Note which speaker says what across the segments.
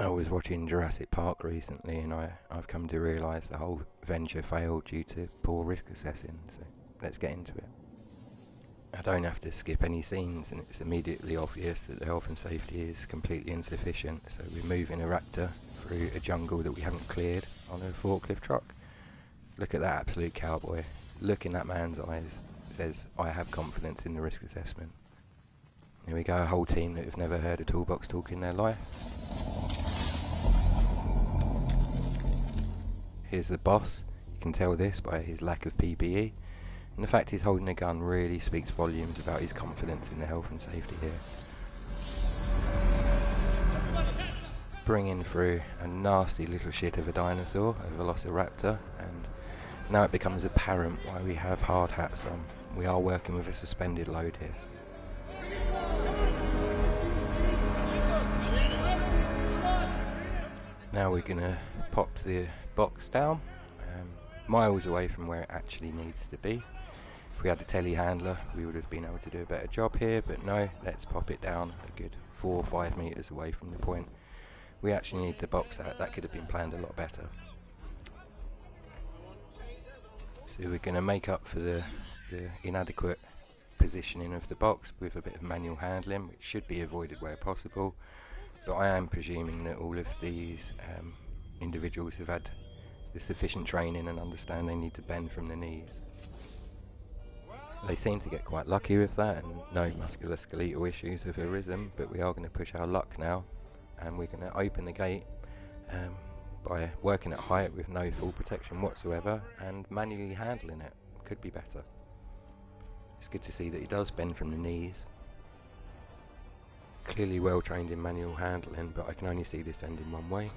Speaker 1: I was watching Jurassic Park recently, and I've come to realise the whole venture failed due to poor risk assessing, so let's get into it. I don't have to skip any scenes, and it's immediately obvious that the health and safety is completely insufficient, so we're moving a raptor through a jungle that we haven't cleared on a forklift truck. Look at that absolute cowboy. Look in that man's eyes. Says, I have confidence in the risk assessment. Here we go, a whole team that have never heard a toolbox talk in their life. Here's the boss. You can tell this by his lack of PPE. And the fact he's holding a gun really speaks volumes about his confidence in the health and safety here. Bringing through a nasty little shit of a dinosaur, a velociraptor, and now it becomes apparent why we have hard hats on. We are working with a suspended load here. Now we're going to pop the box down, miles away from where it actually needs to be. If we had a telehandler, we would have been able to do a better job here, but no, let's pop it down a good 4 or 5 metres away from the point we actually need the box at. That could have been planned a lot better. So we're going to make up for the inadequate positioning of the box with a bit of manual handling, which should be avoided where possible. But I am presuming that all of these individuals have had the sufficient training and understand they need to bend from the knees. They seem to get quite lucky with that, and no musculoskeletal issues have arisen, but we are going to push our luck now, and we're going to open the gate by working at height with no full protection whatsoever and manually handling it. Could be better. It's good to see that he does bend from the knees. Clearly well trained in manual handling, but I can only see this ending one way.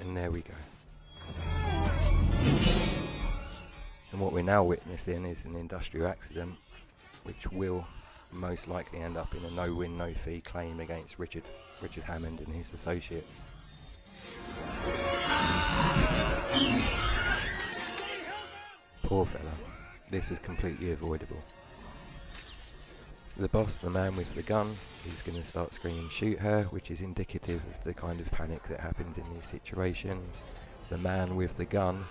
Speaker 1: And there we go. And what we're now witnessing is an industrial accident, which will most likely end up in a no-win, no-fee claim against Richard Hammond and his associates. Poor fella. This was completely avoidable. The boss, the man with the gun, is going to start screaming shoot her, which is indicative of the kind of panic that happens in these situations. The man with the gun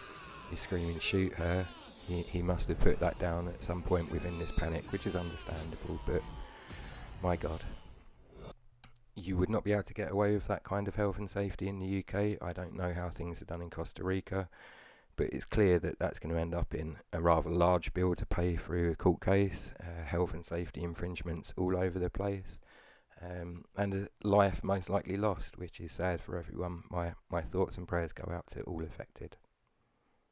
Speaker 1: is screaming shoot her. He must have put that down at some point within this panic, which is understandable, but my God. You would not be able to get away with that kind of health and safety in the UK. I don't know how things are done in Costa Rica, but it's clear that that's going to end up in a rather large bill to pay through a court case, health and safety infringements all over the place, and a life most likely lost, which is sad for everyone. My thoughts and prayers go out to all affected.